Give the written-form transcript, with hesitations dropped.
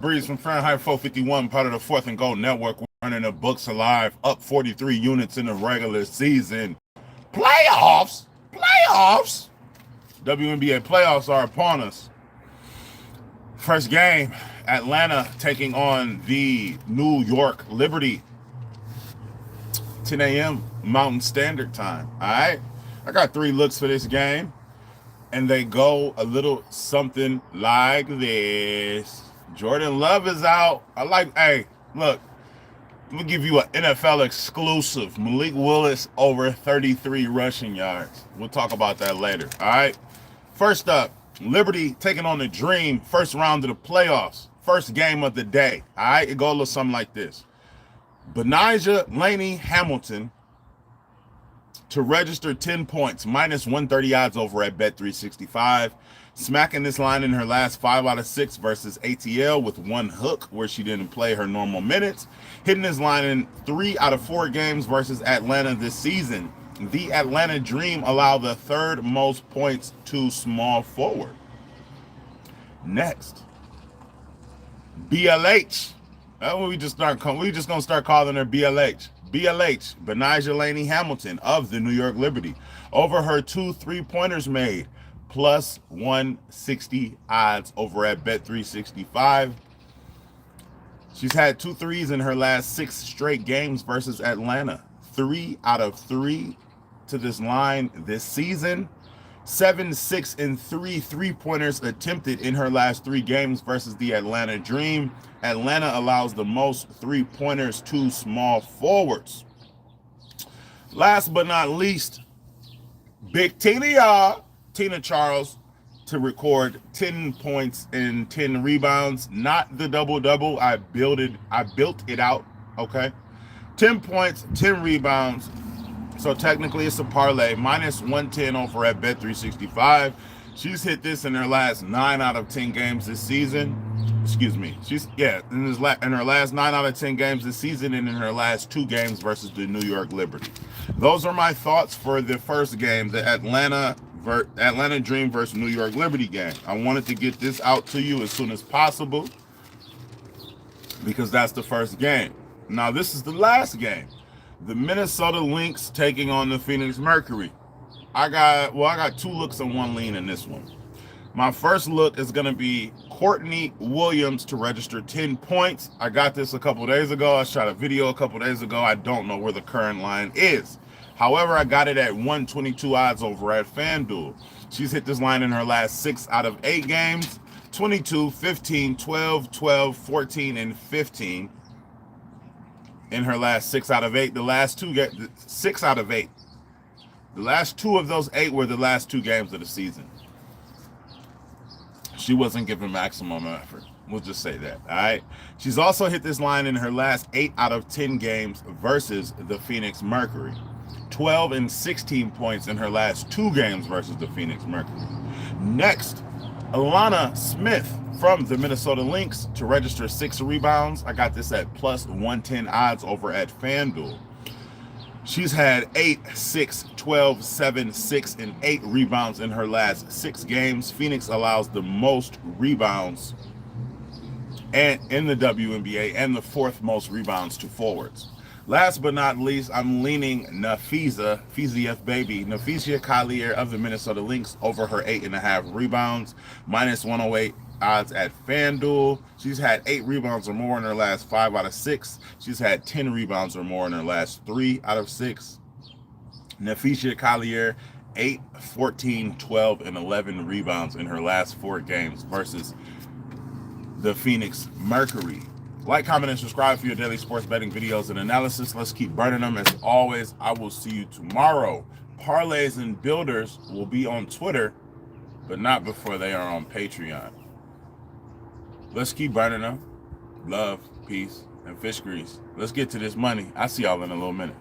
Breeze from Fahrenheit 451, part of the Fourth and Gold Network. We're running the books alive, up 43 units in the regular season. Playoffs? Playoffs? WNBA playoffs are upon us. First game, Atlanta taking on the New York Liberty. 10 a.m. Mountain Standard Time. All right? I got 3 looks for this game, and they go a little something like this. Jordan Love is out. Hey, look, let me give you an NFL exclusive. Malik Willis over 33 rushing yards. We'll talk about that later, all right? First up, Liberty taking on the Dream, first round of the playoffs, first game of the day, all right? It goes a little something like this. Benijah Laney Hamilton to register 10 points, minus 130 odds over at Bet365. Smacking this line in her last 5 out of 6 versus ATL with 1 hook where she didn't play her normal minutes. Hitting this line in 3 out of 4 games versus Atlanta this season. The Atlanta Dream allow the 3rd most points to small forward. Next, BLH. We just gonna start calling her BLH. BLH, Benijah Laney Hamilton of the New York Liberty. Over her 2 3-pointers made, plus 160 odds over at Bet365. She's had 2 threes in her last 6 straight games versus Atlanta. 3 out of 3 to this line this season. 7, 6, and 3 3-pointers attempted in her last 3 games versus the Atlanta Dream. Atlanta allows the most 3-pointers to small forwards. Last but not least, Big Tina Charles to record 10 points and 10 rebounds. Not the double-double. I built it out, okay? 10 points, 10 rebounds. So technically it's a parlay, minus 110 over at Bet365. She's hit this in her last 9 out of 10 games this season. Excuse me. In her last 9 out of 10 games this season and in her last 2 games versus the New York Liberty. Those are my thoughts for the first game, the Atlanta Dream versus New York Liberty game. I wanted to get this out to you as soon as possible because that's the first game. Now this is the last game. The Minnesota Lynx taking on the Phoenix Mercury. I got 2 looks and 1 lean in this one. My first look is going to be Courtney Williams to register 10 points. I got this a couple days ago. I shot a video a couple days ago. I don't know where the current line is. However, I got it at 122 odds over at FanDuel. She's hit this line in her last 6 out of 8 games. 22, 15, 12, 12, 14, and 15. In her last 6 out of 8. The last 2 6 out of 8. The last 2 of those 8 were the last 2 games of the season. She wasn't giving maximum effort. We'll just say that, all right? She's also hit this line in her last 8 out of 10 games versus the Phoenix Mercury. 12 and 16 points in her last 2 games versus the Phoenix Mercury. Next, Alana Smith from the Minnesota Lynx to register 6 rebounds. I got this at plus 110 odds over at FanDuel. She's had 8, 6, 12, 7, 6, and 8 rebounds in her last 6 games. Phoenix allows the most rebounds and in the WNBA and the 4th most rebounds to forwards. Last but not least, I'm leaning Nafisa Collier of the Minnesota Lynx over her 8.5 rebounds, minus 108 odds at FanDuel. She's had 8 rebounds or more in her last 5 out of 6. She's had 10 rebounds or more in her last 3 out of 6. Nafisa Collier, 8, 14, 12, and 11 rebounds in her last 4 games versus the Phoenix Mercury. Like, comment, and subscribe for your daily sports betting videos and analysis. Let's keep burning them. As always, I will see you tomorrow. Parlays and builders will be on Twitter, but not before they are on Patreon. Let's keep burning them. Love, peace, and fish grease. Let's get to this money. I'll see y'all in a little minute.